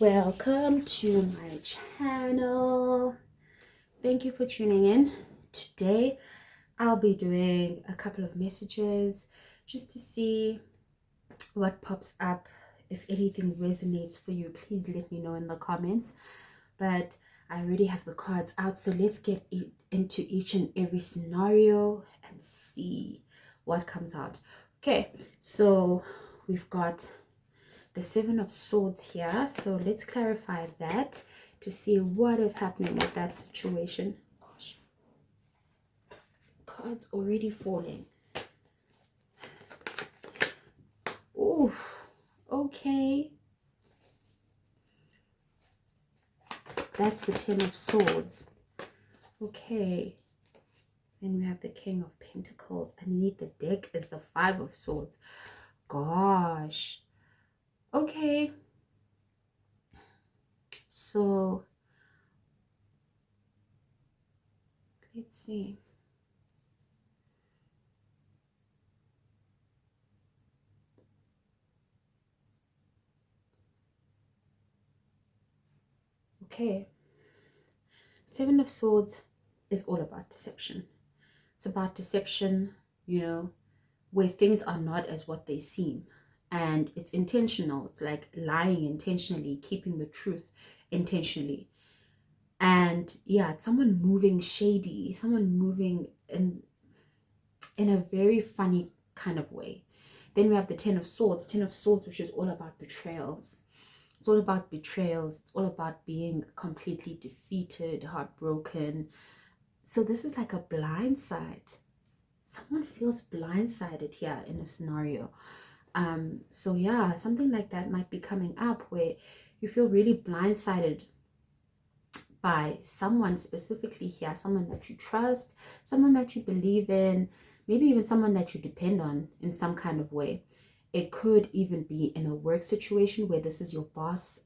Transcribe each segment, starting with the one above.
Welcome to my channel. Thank you for tuning in. Today I'll be doing a couple of messages just to see what pops up. If anything resonates for you, please let me know in the comments. But I already have the cards out, so let's get into each and every scenario and see what comes out. Okay, so we've got the Seven of Swords here, so let's clarify that to see what is happening with that situation. Gosh, cards already falling. Oh, okay, that's the Ten of Swords. Okay, then we have the King of Pentacles. Underneath the deck is the Five of Swords. Gosh, okay, so let's see. Okay, Seven of Swords is all about deception. It's about deception, where things are not as what they seem. And it's intentional. It's like lying intentionally, keeping the truth intentionally. And yeah, it's someone moving shady, someone moving in a very funny kind of way. Then we have the Ten of Swords. Ten of Swords, which is all about betrayals. It's all about betrayals. It's all about being completely defeated, heartbroken. So this is like a blind side. Someone feels blindsided here in a scenario. So yeah, something like that might be coming up where you feel really blindsided by someone specifically here, someone that you trust, someone that you believe in, maybe even someone that you depend on in some kind of way. It could even be in a work situation where this is your boss,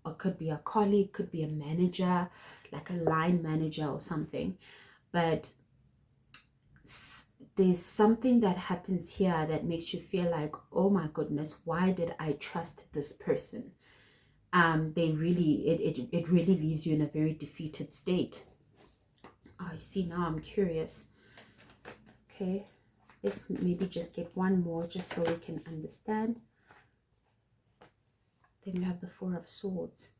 or could be a colleague, could be a manager, like a line manager or something. But there's something that happens here that makes you feel like, oh my goodness, why did I trust this person? They really, it really leaves you in a very defeated state. Oh, you see, now I'm curious. Okay, let's maybe just get one more just so we can understand. Then you have the Four of Swords.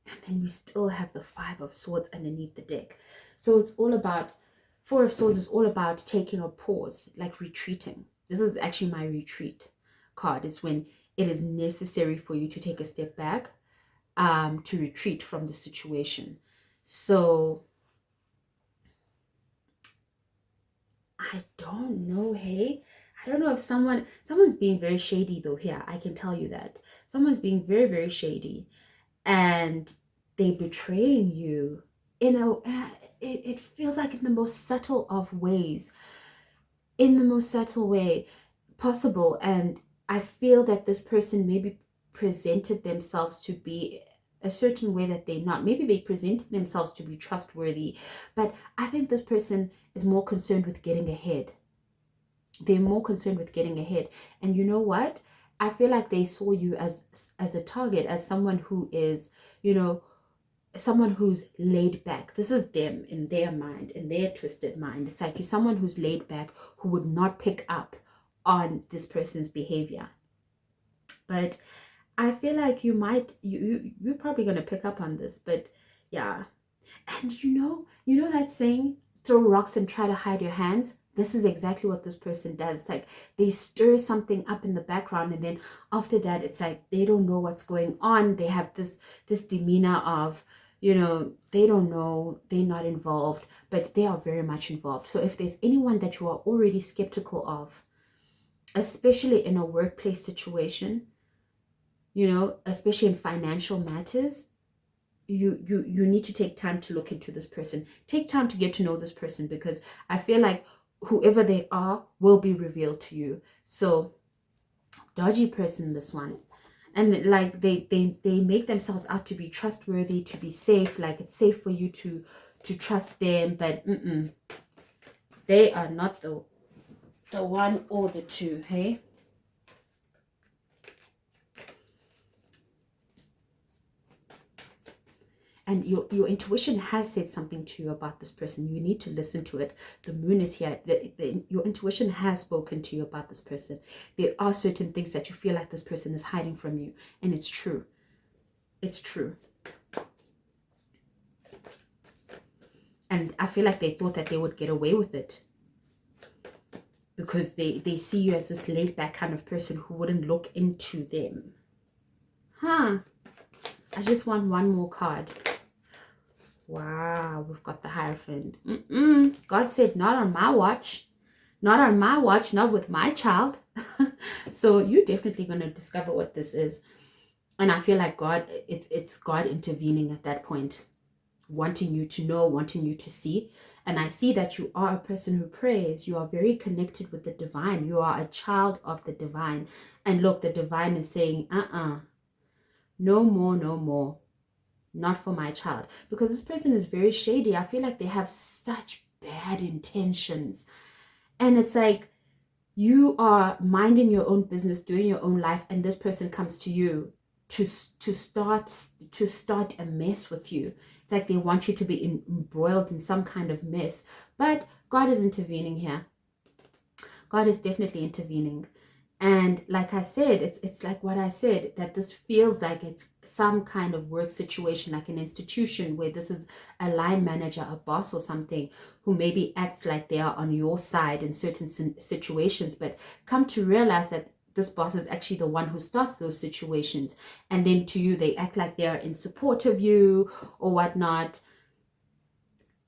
And then we still have the Five of Swords underneath the deck. So it's all about, Four of Swords is all about taking a pause, like retreating. This is actually my retreat card. It's when it is necessary for you to take a step back, to retreat from the situation. So I don't know, hey? I don't know if someone's being very shady though here. I can tell you that. Someone's being very, very shady. And they betraying you in it feels like in the most subtle of ways, in the most subtle way possible. And I feel that this person maybe presented themselves to be a certain way that they're not. Maybe they presented themselves to be trustworthy, but I think this person is more concerned with getting ahead. They're more concerned with getting ahead. And you know what? I feel like they saw you as a target, as someone who is, someone who's laid back. This is them in their mind, in their twisted mind. It's like you're someone who's laid back, who would not pick up on this person's behavior. But I feel like you're probably gonna pick up on this. But yeah. And you know that saying, throw rocks and try to hide your hands? This is exactly what this person does. It's like they stir something up in the background, and then after that it's like they don't know what's going on. They have this demeanor of, they don't know, they're not involved, but they are very much involved. So if there's anyone that you are already skeptical of, especially in a workplace situation, especially in financial matters, you need to take time to look into this person. Take time to get to know this person, because I feel like whoever they are will be revealed to you. So dodgy person, this one. And like they make themselves out to be trustworthy, to be safe, like it's safe for you to trust them, but they are not the one or the two. Hey, and your intuition has said something to you about this person. You need to listen to it. The moon is here. Your intuition has spoken to you about this person. There are certain things that you feel like this person is hiding from you, and it's true. It's true. And I feel like they thought that they would get away with it because they see you as this laid back kind of person who wouldn't look into them. I just want one more card. Wow, we've got the Hierophant. God said, not on my watch. Not on my watch, not with my child. So you're definitely going to discover what this is. And I feel like God, it's God intervening at that point, wanting you to know, wanting you to see. And I see that you are a person who prays. You are very connected with the divine. You are a child of the divine. And look, the divine is saying, no more, no more. Not for my child. Because this person is very shady. I feel like they have such bad intentions. And it's like you are minding your own business, doing your own life, and this person comes to you to start a mess with you. It's like they want you to be embroiled in some kind of mess. But God is intervening here. God is definitely intervening. And like I said, it's like what I said, that this feels like it's some kind of work situation, like an institution where this is a line manager, a boss or something, who maybe acts like they are on your side in certain situations, but come to realize that this boss is actually the one who starts those situations. And then to you, they act like they are in support of you or whatnot.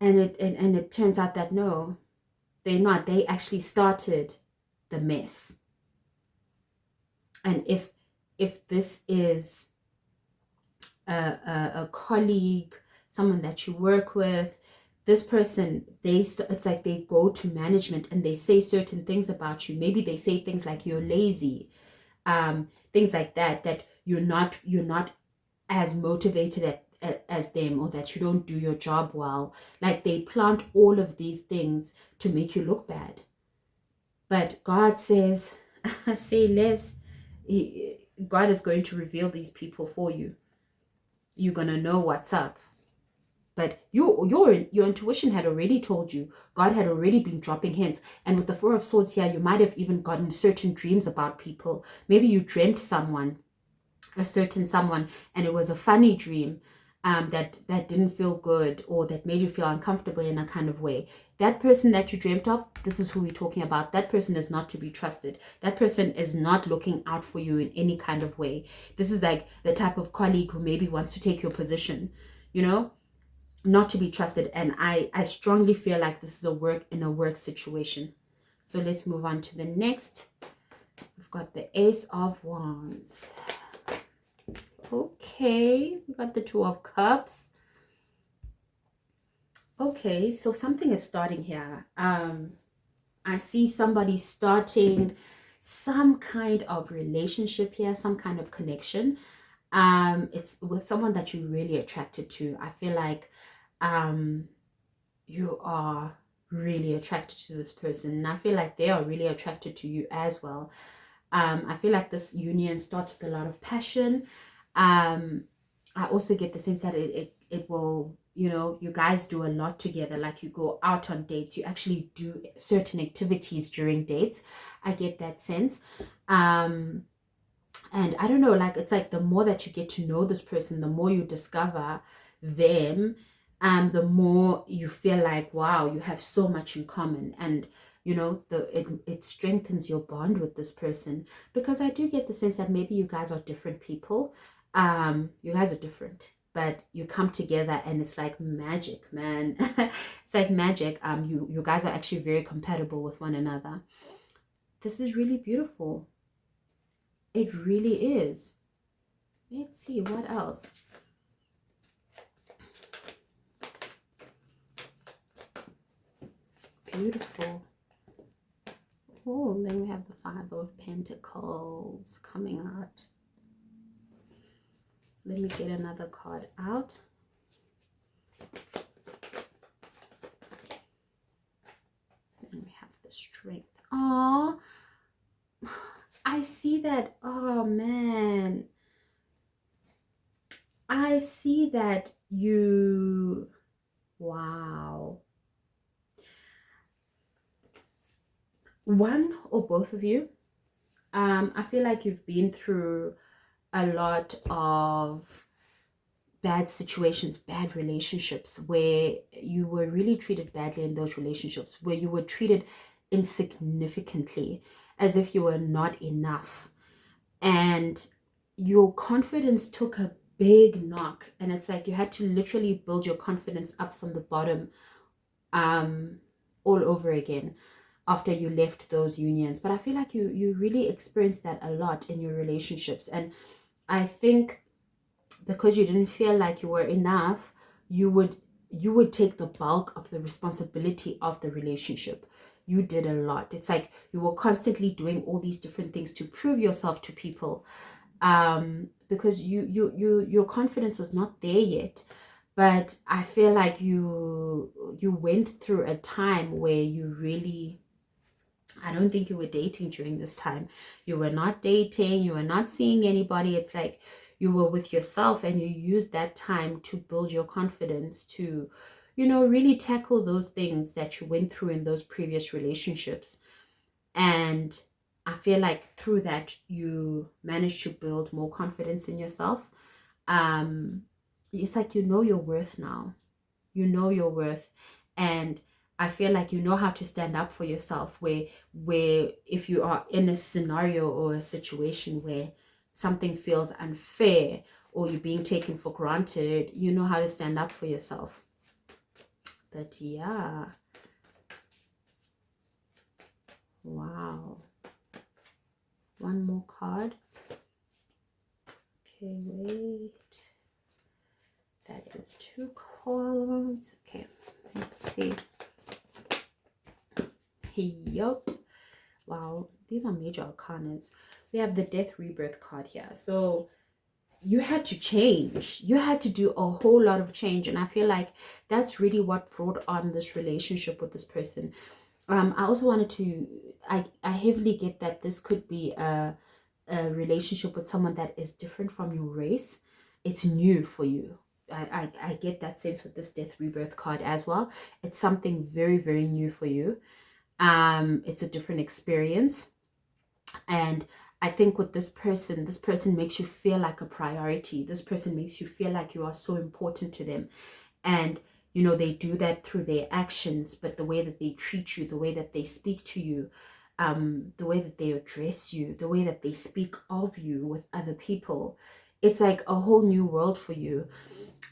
And it turns out that no, they're not. They actually started the mess. And if this is a colleague, someone that you work with, this person, it's like they go to management and they say certain things about you. Maybe they say things like you're lazy, things like that you're not as motivated as them, or that you don't do your job well. Like they plant all of these things to make you look bad. But God says, say less. God is going to reveal these people for you. You're going to know what's up. But your intuition had already told you. God had already been dropping hints. And with the Four of Swords here, you might have even gotten certain dreams about people. Maybe you dreamt a certain someone, and it was a funny dream. That didn't feel good, or that made you feel uncomfortable in a kind of way. That person that you dreamt of, this is who we're talking about. That person is not to be trusted. That person is not looking out for you in any kind of way. This is like the type of colleague who maybe wants to take your position, not to be trusted. And I strongly feel like this is a work situation. So let's move on to the next. We've got the Ace of Wands. Okay, we got the Two of Cups. Okay, so something is starting here. I see somebody starting some kind of relationship here, some kind of connection. It's with someone that you're really attracted to. I feel like you are really attracted to this person, and I feel like they are really attracted to you as well. I feel like this union starts with a lot of passion. I also get the sense that it will, you guys do a lot together. Like you go out on dates, you actually do certain activities during dates. I get that sense. And I don't know, like it's like the more that you get to know this person, the more you discover them, the more you feel like, wow, you have so much in common. And it strengthens your bond with this person, because I do get the sense that maybe you guys are different people. You guys are different, but you come together and it's like magic, man. It's like magic. You guys are actually very compatible with one another. This is really beautiful. It really is. Let's see what else. Beautiful. Oh, then we have the Five of Pentacles coming out. Let me get another card out. And we have the Strength. Oh, I see that. Oh, man. I see that you, wow, one or both of you, I feel like you've been through a lot of bad situations, bad relationships where you were really treated badly in those relationships, where you were treated insignificantly, as if you were not enough. And your confidence took a big knock. And it's like you had to literally build your confidence up from the bottom, um, all over again after you left those unions. But I feel like you really experienced that a lot in your relationships. And I think because you didn't feel like you were enough, you would you would take the bulk of the responsibility of the relationship. You did a lot. It's like you were constantly doing all these different things to prove yourself to people, because your confidence was not there yet. But I feel like you went through a time where you really, I don't think you were dating during this time. You were not dating, you were not seeing anybody. It's like you were with yourself and you used that time to build your confidence, to, really tackle those things that you went through in those previous relationships. And I feel like through that, you managed to build more confidence in yourself. Um, it's like you know your worth now. You know your worth. And I feel like you know how to stand up for yourself, where if you are in a scenario or a situation where something feels unfair or you're being taken for granted, you know how to stand up for yourself. But yeah, wow. One more card. Okay, wait. That is two columns. Okay, let's see. Yup. Wow, these are major arcanas. We have the death rebirth card here. So you had to change. You had to do a whole lot of change. And I feel like that's really what brought on this relationship with this person. I also wanted to, I heavily get that this could be a relationship with someone that is different from your race. It's new for you. I get that sense with this death rebirth card as well. It's something very, very new for you. It's a different experience. And I think with this person makes you feel like a priority. This person makes you feel like you are so important to them. And they do that through their actions, but the way that they treat you, the way that they speak to you, the way that they address you, the way that they speak of you with other people, it's like a whole new world for you.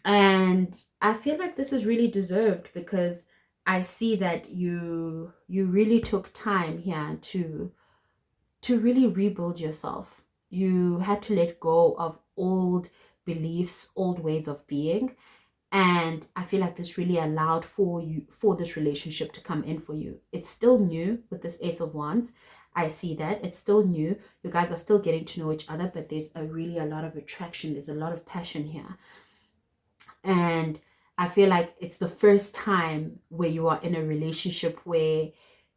And I feel like this is really deserved, because I see that you really took time here to really rebuild yourself. You had to let go of old beliefs, old ways of being. And I feel like this really allowed for this relationship to come in for you. It's still new with this Ace of Wands. I see that. It's still new. You guys are still getting to know each other, but there's a lot of attraction. There's a lot of passion here. And I feel like it's the first time where you are in a relationship where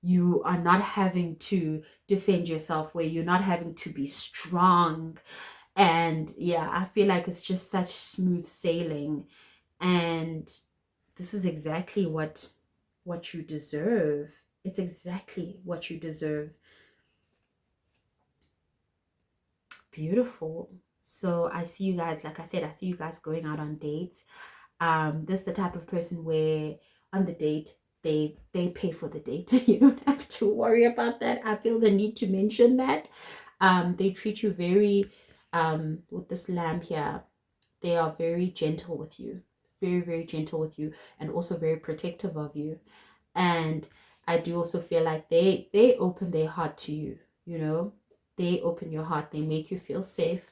you are not having to defend yourself, where you're not having to be strong. And yeah, I feel like it's just such smooth sailing. And this is exactly what you deserve. It's exactly what you deserve. Beautiful. So I see you guys, like I said, I see you guys going out on dates. This is the type of person where on the date they pay for the date. You don't have to worry about that. I feel the need to mention that. They treat you very, with this lamb here, they are very gentle with you, very, very gentle with you, and also very protective of you. And I do also feel like they open their heart to you, you know. They open your heart, they make you feel safe.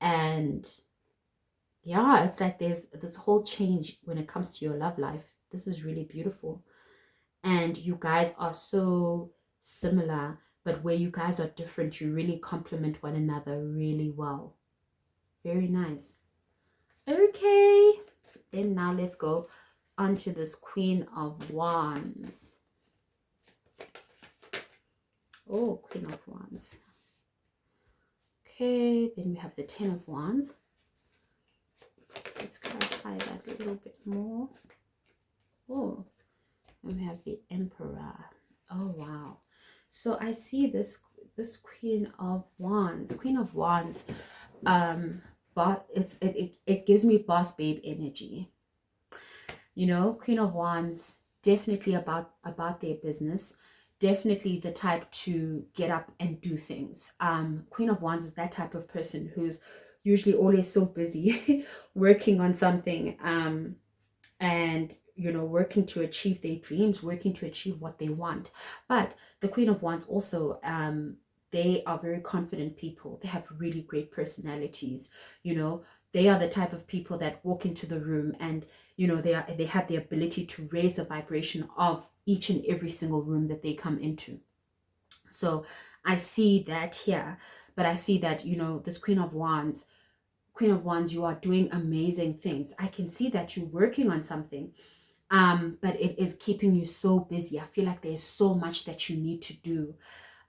And yeah, it's like there's this whole change when it comes to your love life. This is really beautiful. And you guys are so similar, but where you guys are different, you really complement one another really well. Very nice. Okay, then now let's go on to this Queen of Wands. Oh, Queen of Wands. Okay, then we have the Ten of Wands. Let's clarify that a little bit more. Oh, and we have the Emperor. Oh wow. So I see this Queen of Wands. Queen of Wands. But it gives me boss babe energy. You know, Queen of Wands, definitely about their business, definitely the type to get up and do things. Queen of Wands is that type of person who's usually always so busy working on something, and you know, working to achieve their dreams, working to achieve what they want. But the Queen of Wands also, they are very confident people. They have really great personalities. You know, they are the type of people that walk into the room and, you know, they have the ability to raise the vibration of each and every single room that they come into. So I see that here. But I see that, you know, this Queen of Wands, you are doing amazing things. I can see that you're working on something, but it is keeping you so busy. I feel like there's so much that you need to do.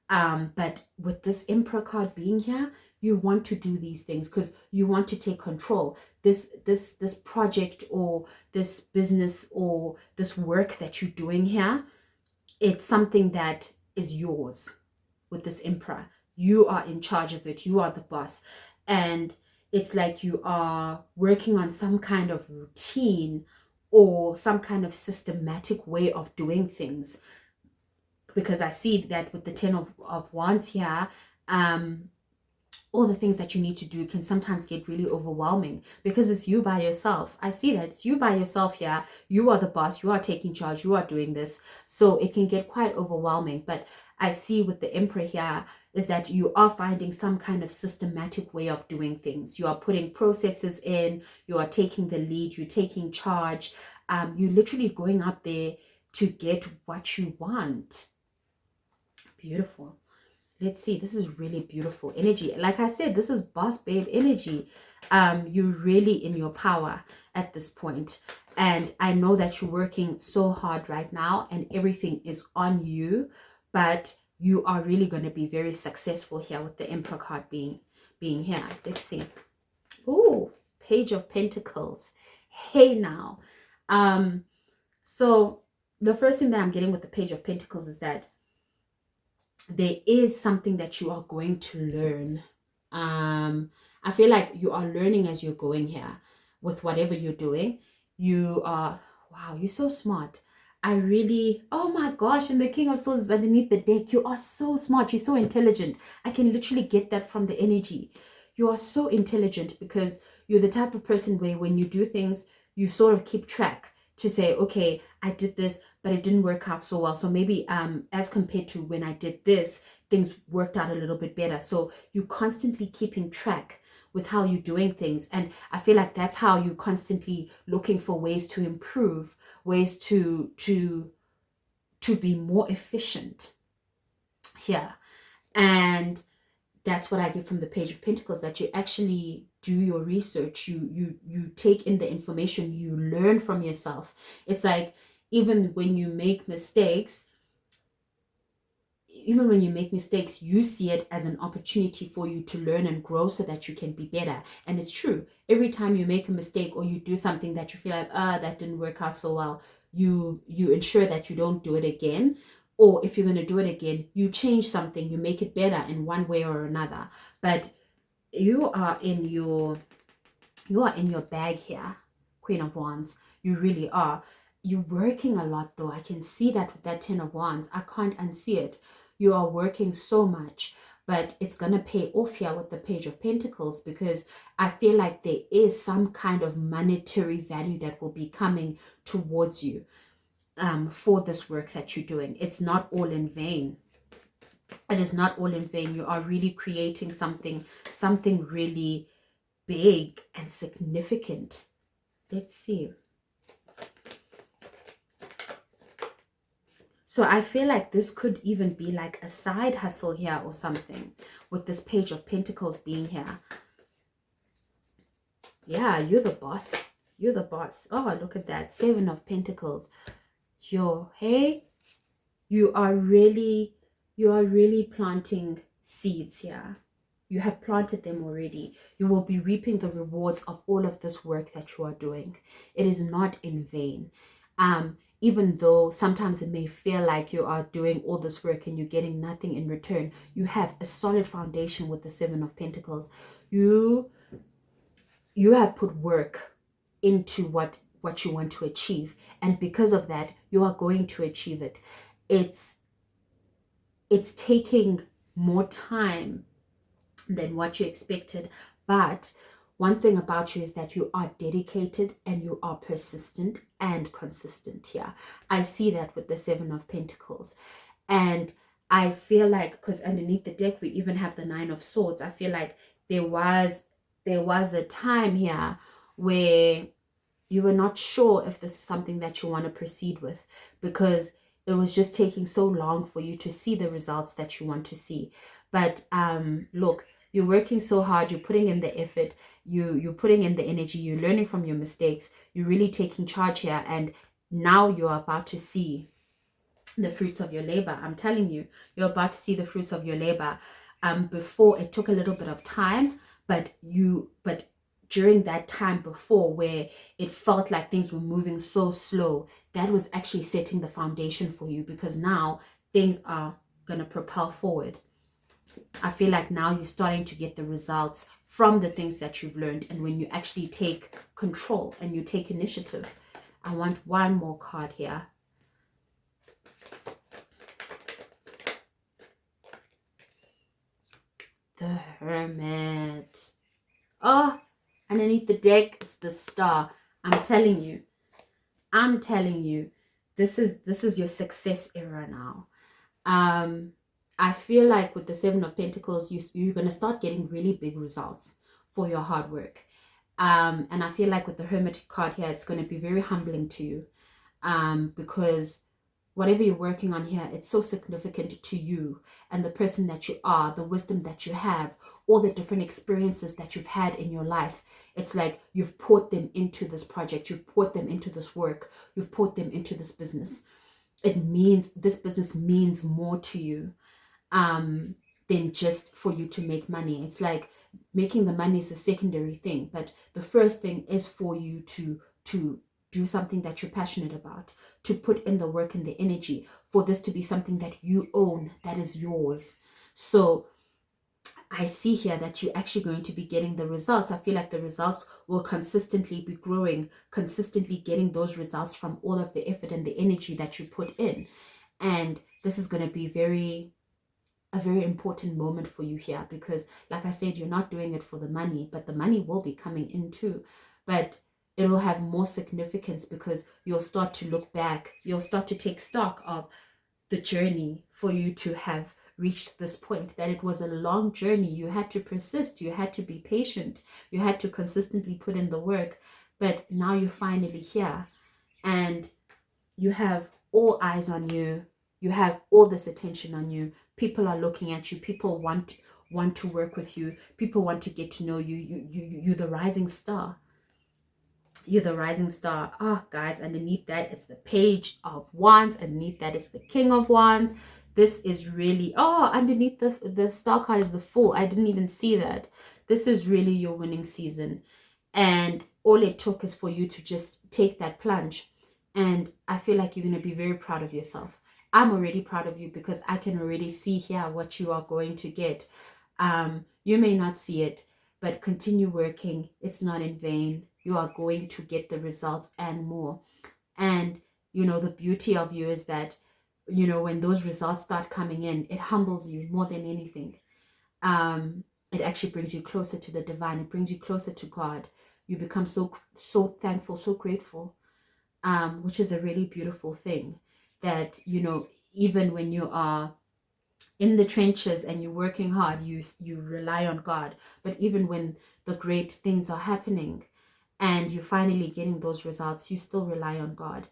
But with this Emperor card being here, you want to do these things because you want to take control. This project or this business or this work that you're doing here, it's something that is yours. With this Emperor, you are in charge of it. You are the boss, and it's like you are working on some kind of routine or some kind of systematic way of doing things, because I see that with the Ten of Wands here, all the things that you need to do can sometimes get really overwhelming because it's you by yourself. I see that it's you by yourself here. You are the boss. You are taking charge. You are doing this. So it can get quite overwhelming. But I see with the Emperor here is that you are finding some kind of systematic way of doing things. You are putting processes in. You are taking the lead. You're taking charge. You're literally going out there to get what you want. Beautiful. Let's see, this is really beautiful energy. Like I said, this is boss babe energy. You're really in your power at this point. And I know that you're working so hard right now and everything is on you, but you are really going to be very successful here with the Emperor card being here. Let's see. Oh, Page of Pentacles. Hey now. So the first thing that I'm getting with the Page of Pentacles is that there is something that you are going to learn. I feel like you are learning as you're going here with whatever you're doing. You are, wow, you're so smart. I really, oh my gosh, and the King of Swords is underneath the deck. You are so smart. You're so intelligent. I can literally get that from the energy. You are so intelligent because you're the type of person where when you do things, you sort of keep track to say, okay, I did this, but it didn't work out so well. So maybe as compared to when I did this, things worked out a little bit better. So you constantly keeping track with how you're doing things. And I feel like that's how you're constantly looking for ways to improve, ways to be more efficient here. And that's what I get from the Page of Pentacles, that you actually do your research, you take in the information, you learn from yourself. It's like even when you make mistakes, you see it as an opportunity for you to learn and grow so that you can be better. And it's true. Every time you make a mistake or you do something that you feel like, that didn't work out so well, you ensure that you don't do it again. Or if you're going to do it again, you change something, you make it better in one way or another. But you are in your bag here, Queen of Wands. You really are. You're working a lot though. I can see that with that Ten of Wands. I can't unsee it. You are working so much, but it's going to pay off here with the Page of Pentacles, because I feel like there is some kind of monetary value that will be coming towards you for this work that you're doing. It's not all in vain. It is not all in vain. You are really creating something really big and significant. Let's see. So I feel like this could even be like a side hustle here or something with this Page of Pentacles being here. Yeah, you're the boss. You're the boss. Oh, look at that. Seven of Pentacles. Hey, you are really planting seeds here. You have planted them already. You will be reaping the rewards of all of this work that you are doing. It is not in vain. Even though sometimes it may feel like you are doing all this work and you're getting nothing in return, you have a solid foundation with the Seven of Pentacles. You have put work into what you want to achieve, and because of that, you are going to achieve it. It's taking more time than what you expected, but one thing about you is that you are dedicated and you are persistent and consistent here. I see that with the Seven of Pentacles. And I feel like, because underneath the deck we even have the Nine of Swords, I feel like there was a time here where you were not sure if this is something that you want to proceed with, because it was just taking so long for you to see the results that you want to see. But look, you're working so hard, you're putting in the effort, you're putting in the energy, you're learning from your mistakes, you're really taking charge here, and now you're about to see the fruits of your labor. I'm telling you, you're about to see the fruits of your labor. Before, it took a little bit of time, but during that time before, where it felt like things were moving so slow, that was actually setting the foundation for you, because now things are gonna propel forward. I feel like now you're starting to get the results from the things that you've learned, and when you actually take control and you take initiative. I want one more card here. The Hermit. Oh, underneath the deck, it's the Star. I'm telling you, this is your success era now. I feel like with the Seven of Pentacles, you're gonna start getting really big results for your hard work. And I feel like with the Hermit card here, it's gonna be very humbling to you, because whatever you're working on here, it's so significant to you and the person that you are, the wisdom that you have, all the different experiences that you've had in your life. It's like you've poured them into this project, you've poured them into this work, you've poured them into this business. This business means more to you than just for you to make money. It's like making the money is a secondary thing, but the first thing is for you to do something that you're passionate about, to put in the work and the energy for this to be something that you own, that is yours. So I see here that you're actually going to be getting the results. I feel like the results will consistently be growing, consistently getting those results from all of the effort and the energy that you put in. And this is going to be a very important moment for you here, because like I said, you're not doing it for the money, but the money will be coming in too. But it will have more significance because you'll start to look back, you'll start to take stock of the journey for you to have reached this point, that it was a long journey. You had to persist, you had to be patient, you had to consistently put in the work, but now you're finally here and you have all eyes on you, you have all this attention on you, people are looking at you, people want to work with you, people want to get to know you. You're the rising star. You're the rising star. Oh, guys, underneath that is the Page of Wands. Underneath that is the King of Wands. This is really, oh, underneath the star card is the Fool. I didn't even see that. This is really your winning season. And all it took is for you to just take that plunge. And I feel like you're going to be very proud of yourself. I'm already proud of you because I can already see here what you are going to get. You may not see it, but continue working. It's not in vain. You are going to get the results and more. And, the beauty of you is that, when those results start coming in, it humbles you more than anything. It actually brings you closer to the divine. It brings you closer to God. You become so thankful, so grateful, which is a really beautiful thing. That, even when you are in the trenches and you're working hard, you rely on God. But even when the great things are happening and you're finally getting those results, you still rely on God,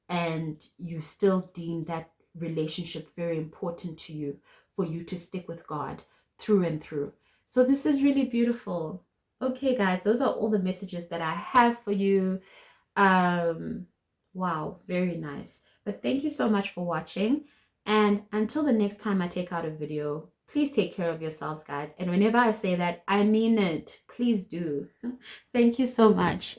and you still deem that relationship very important to you, for you to stick with God through and through. So this is really beautiful. Okay, guys, those are all the messages that I have for you. Wow, very nice. But thank you so much for watching. And until the next time I take out a video, Please take care of yourselves, guys. And whenever I say that, I mean it. Please do. Thank you so much.